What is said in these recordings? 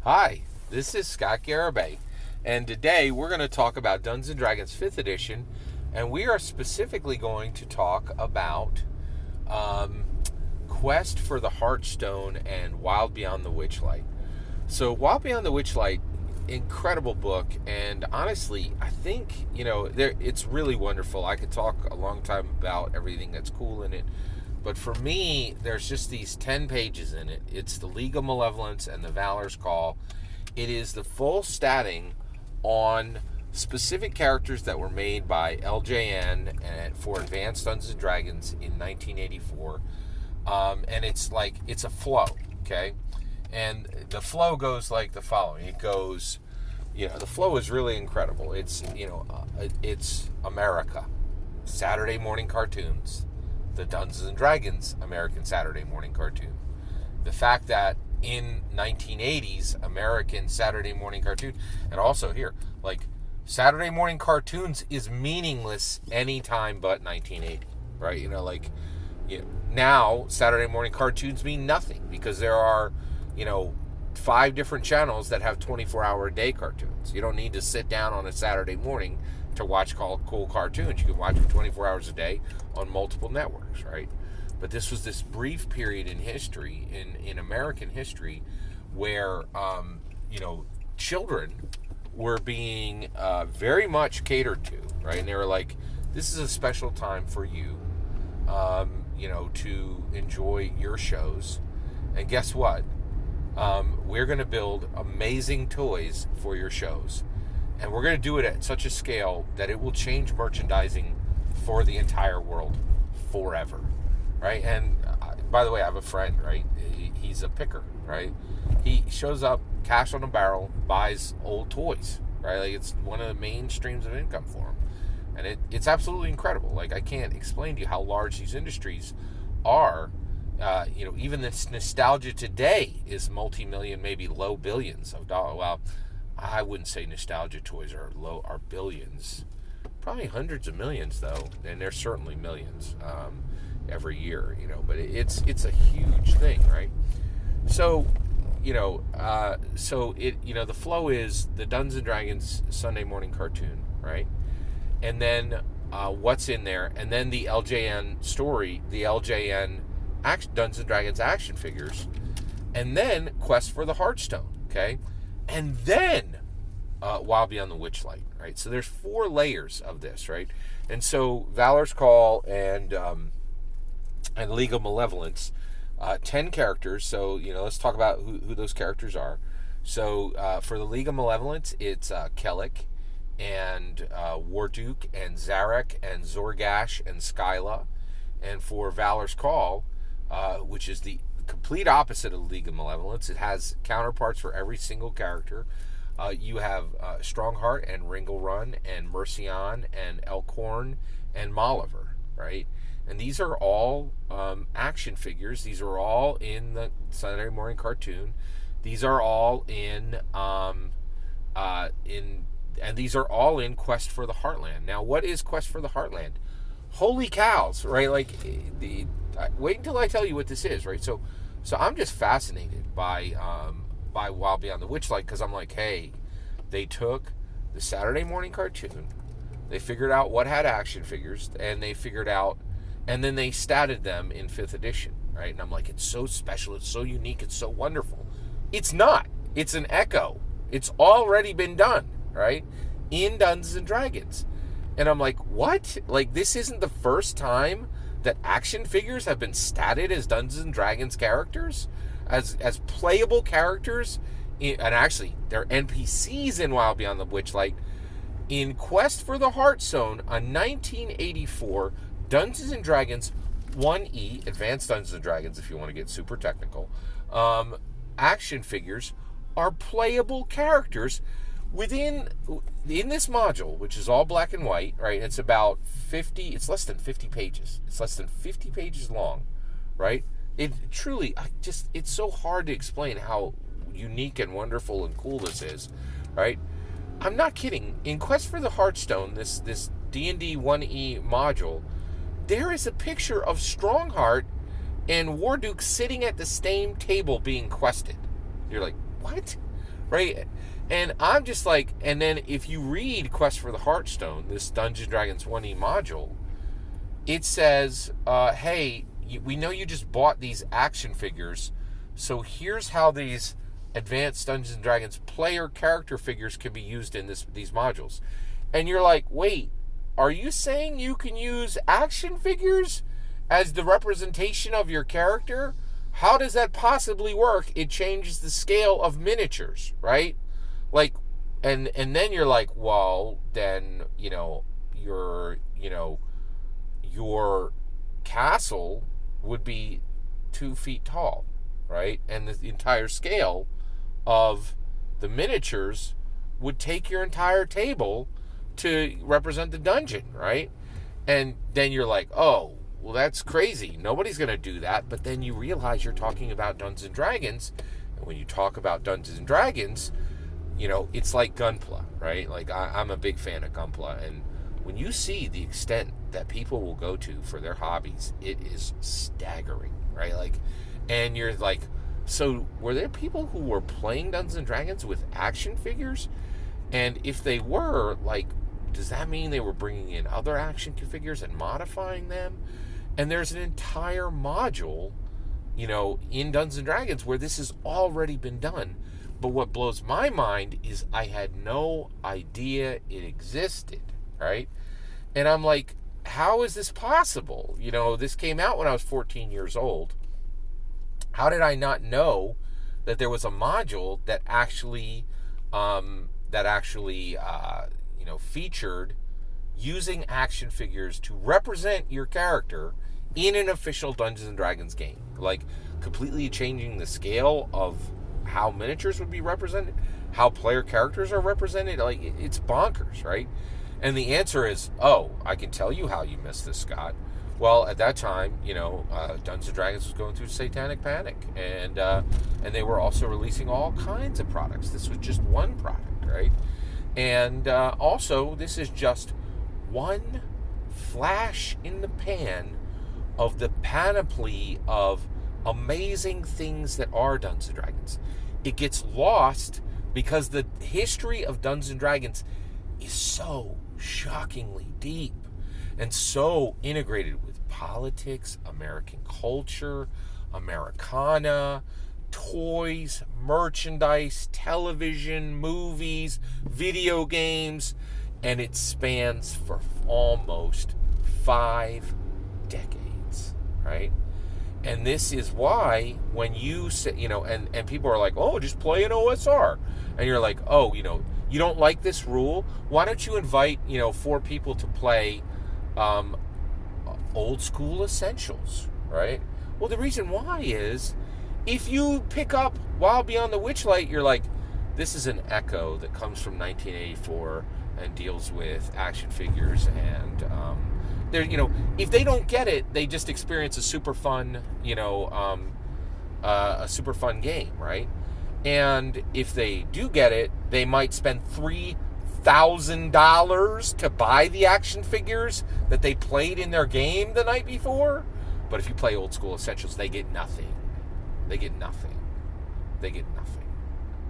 Hi, this is Scott Garibay, and today we're going to talk about Dungeons & Dragons 5th Edition, and we are specifically going to talk about Quest for the Heartstone and Wild Beyond the Witchlight. So Wild Beyond the Witchlight, incredible book, and honestly, I think, it's really wonderful. I could talk a long time about everything that's cool in it, but for me, there's just these 10 pages in it. It's the League of Malevolence and the Valor's Call. It is the full statting on specific characters that were made by LJN for Advanced Dungeons & Dragons in 1984. And it's a flow, okay? And the flow goes like the following. It goes, the flow is really incredible. It's America, Saturday morning cartoons, the Dungeons & Dragons American Saturday morning cartoon. The fact that in 1980s American Saturday morning cartoon, and also here, Saturday morning cartoons is meaningless anytime but 1980, right? Now Saturday morning cartoons mean nothing because there are, 5 different channels that have 24-hour-a-day cartoons. You don't need to sit down on a Saturday morning to watch cool cartoons. You can watch them 24 hours a day on multiple networks, right? But this was this brief period in history, in American history, where, children were being very much catered to, right? And they were like, this is a special time for you, to enjoy your shows. And guess what? We're going to build amazing toys for your shows. And we're going to do it at such a scale that it will change merchandising for the entire world forever, right? And by the way, I have a friend, right? He's a picker, right? He shows up, cash on a barrel, buys old toys, right? It's one of the main streams of income for him. And it's absolutely incredible. I can't explain to you how large these industries are. Even this nostalgia today is multi-million, maybe low billions of dollars. Well, I wouldn't say nostalgia toys are billions. Probably hundreds of millions, though, and there's certainly millions every year, but it's a huge thing, right? So, the flow is the Dungeons & Dragons Sunday morning cartoon, right? And then what's in there, and then the LJN story, the LJN Dungeons & Dragons action figures, and then Quest for the Heartstone, okay? And then Wild Beyond the Witchlight, right? So there's 4 layers of this, right? And so Valor's Call and League of Malevolence, 10 characters. So, let's talk about who those characters are. So for the League of Malevolence, it's Kellic and Warduke and Zarek and Zorgash and Skyla. And for Valor's Call, which is the complete opposite of League of Malevolence, it has counterparts for every single character. You have Strongheart and Ringlerun and Mercian and Elkhorn and Molliver, right? And these are all action figures. These are all in the Saturday morning cartoon. These are all in these are all in Quest for the Heartland. Now, what is Quest for the Heartland? Holy cows, right? Wait until I tell you what this is, right? So I'm just fascinated by Wild Beyond the Witchlight, because I'm like, hey, they took the Saturday morning cartoon, they figured out what had action figures, and they figured out, and then they statted them in 5th edition, right? And I'm like, it's so special, it's so unique, it's so wonderful. It's not. It's an echo. It's already been done, right? In Dungeons & Dragons. And I'm like, what? This isn't the first time that action figures have been statted as Dungeons & Dragons characters? As playable characters, and actually they're NPCs in Wild Beyond the Witchlight. In Quest for the Heartstone, a 1984 Dungeons & Dragons 1E, Advanced Dungeons & Dragons if you want to get super technical, action figures are playable characters in this module, which is all black and white, right? It's about 50, it's less than 50 pages. It's less than 50 pages long, right? It truly, it's so hard to explain how unique and wonderful and cool this is, right? I'm not kidding. In Quest for the Heartstone, this D&D 1E module, there is a picture of Strongheart and Warduke sitting at the same table being quested. You're like, what? right? And I'm just like, and then if you read Quest for the Heartstone, this Dungeons & Dragons 1E module, it says, hey, we know you just bought these action figures, so here's how these advanced Dungeons & Dragons player character figures can be used in these modules. And you're like, wait, are you saying you can use action figures as the representation of your character? How does that possibly work? It changes the scale of miniatures, right? Like, and then you're like, well, then, your castle would be 2 feet tall, right? And the entire scale of the miniatures would take your entire table to represent the dungeon, right? And then you're like, oh, well, that's crazy. Nobody's going to do that. But then you realize you're talking about Dungeons and Dragons. And when you talk about Dungeons and Dragons, it's like Gunpla, right? Like, I'm a big fan of Gunpla. And when you see the extent that people will go to for their hobbies, it is staggering, right? Like, and you're like, so were there people who were playing Dungeons and Dragons with action figures? And if they were, like, does that mean they were bringing in other action figures and modifying them? And there's an entire module, in Dungeons and Dragons where this has already been done. But what blows my mind is I had no idea it existed, right? And I'm like, how is this possible? This came out when I was 14 years old. How did I not know that there was a module that actually featured using action figures to represent your character in an official Dungeons and Dragons game? Like, completely changing the scale of how miniatures would be represented, how player characters are represented. Like, it's bonkers, right? And the answer is, oh, I can tell you how you missed this, Scott. Well, at that time, Dungeons & Dragons was going through satanic panic, and they were also releasing all kinds of products. This was just one product, right? And also, this is just one flash in the pan of the panoply of amazing things that are Dungeons & Dragons. It gets lost because the history of Dungeons & Dragons is so shockingly deep and so integrated with politics, American culture, Americana, toys, merchandise, television, movies, video games, and it spans for almost 5 decades, right? And this is why when you say, and people are like, oh, just play an OSR. And you're like, oh, you don't like this rule? Why don't you invite, 4 people to play old school essentials, right? Well, the reason why is if you pick up Wild Beyond the Witchlight, you're like, this is an echo that comes from 1984 and deals with action figures, and they're, if they don't get it, they just experience a super fun, a super fun game, right? And if they do get it, they might spend $3,000 to buy the action figures that they played in their game the night before. But if you play old school essentials, they get nothing. They get nothing. They get nothing,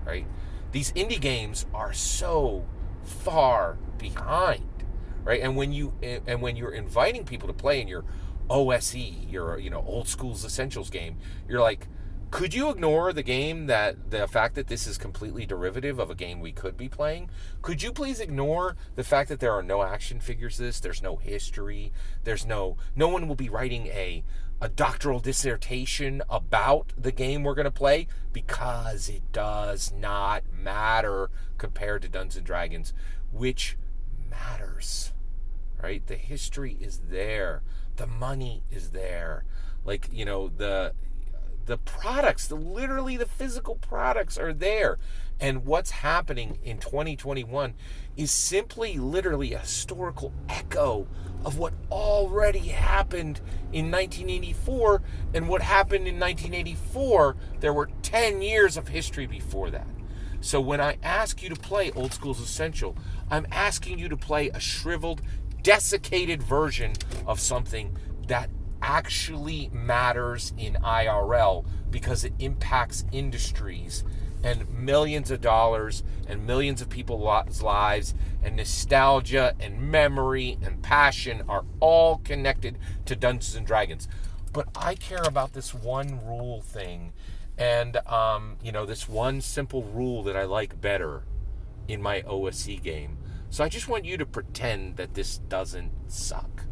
right? These indie games are so far behind, right? And when you're inviting people to play in your OSE, your old school's essentials game, you're like, could you ignore the fact that this is completely derivative of a game we could be playing? Could you please ignore the fact that there are no action figures to this? There's no history. No one will be writing a doctoral dissertation about the game we're going to play, because it does not matter compared to Dungeons & Dragons, which matters, right? The history is there. The money is there. Like, the products, literally the physical products are there. And what's happening in 2021 is simply literally a historical echo of what already happened in 1984. And what happened in 1984, there were 10 years of history before that. So when I ask you to play Old School's Essential, I'm asking you to play a shriveled, desiccated version of something that actually matters in IRL, because it impacts industries and millions of dollars and millions of people's lives, and nostalgia and memory and passion are all connected to Dungeons and Dragons. But I care about this one rule thing, and this one simple rule that I like better in my OSC game. So I just want you to pretend that this doesn't suck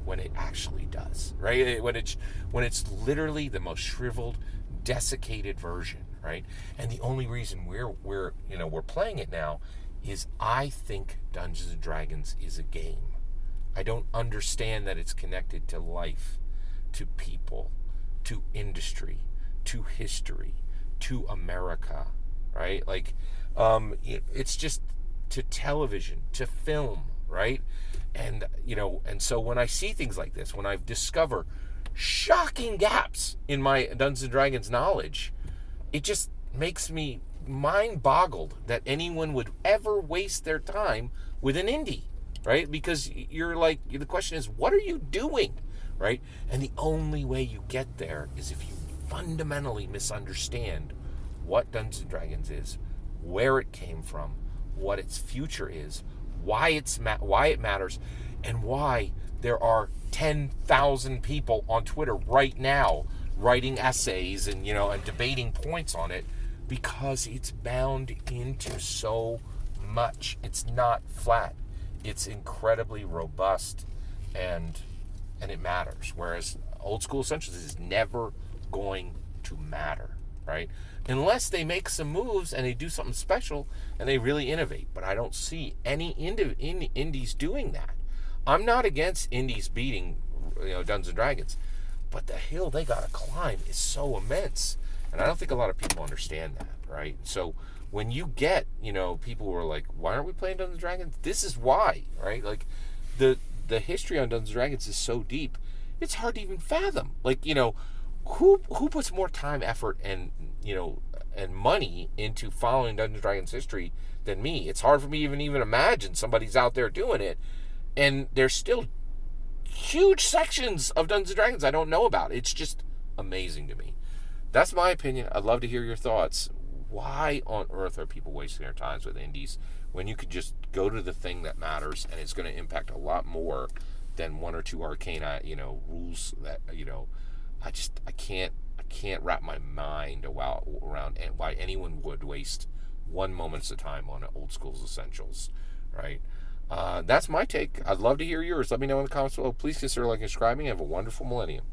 when it actually does, right? When it's literally the most shriveled, desiccated version, right? And the only reason we're playing it now is I think Dungeons and Dragons is a game. I don't understand that it's connected to life, to people, to industry, to history, to America, right? Like, it's just to television, to film, right? And so when I see things like this, when I discover shocking gaps in my Dungeons and Dragons knowledge, it just makes me mind-boggled that anyone would ever waste their time with an indie, right? Because the question is, what are you doing, right? And the only way you get there is if you fundamentally misunderstand what Dungeons and Dragons is, where it came from, what its future is, why it matters, and why there are 10,000 people on Twitter right now writing essays and debating points on it, because it's bound into so much. It's not flat. It's incredibly robust, and it matters. Whereas old school essentials is never going to matter, right? Unless they make some moves and they do something special and they really innovate. But I don't see any indies doing that. I'm not against indies beating Dungeons and Dragons, but the hill they gotta climb is so immense, and I don't think a lot of people understand that, right? So when you get people who are like, why aren't we playing Dungeons and Dragons? This is why, right? Like the history on Dungeons and Dragons is so deep, it's hard to even fathom. Like who puts more time, effort, and money into following Dungeons and Dragons history than me? It's hard for me to even imagine somebody's out there doing it, and there's still huge sections of Dungeons and Dragons I don't know about. It's just amazing to me. That's my opinion. I'd love to hear your thoughts. Why on earth are people wasting their times with indies when you could just go to the thing that matters, and it's going to impact a lot more than one or two arcana, rules that, I can't wrap my mind around why anyone would waste 1 moment at a time on old school's essentials, right? That's my take. I'd love to hear yours. Let me know in the comments below. Please consider liking and subscribing. Have a wonderful millennium.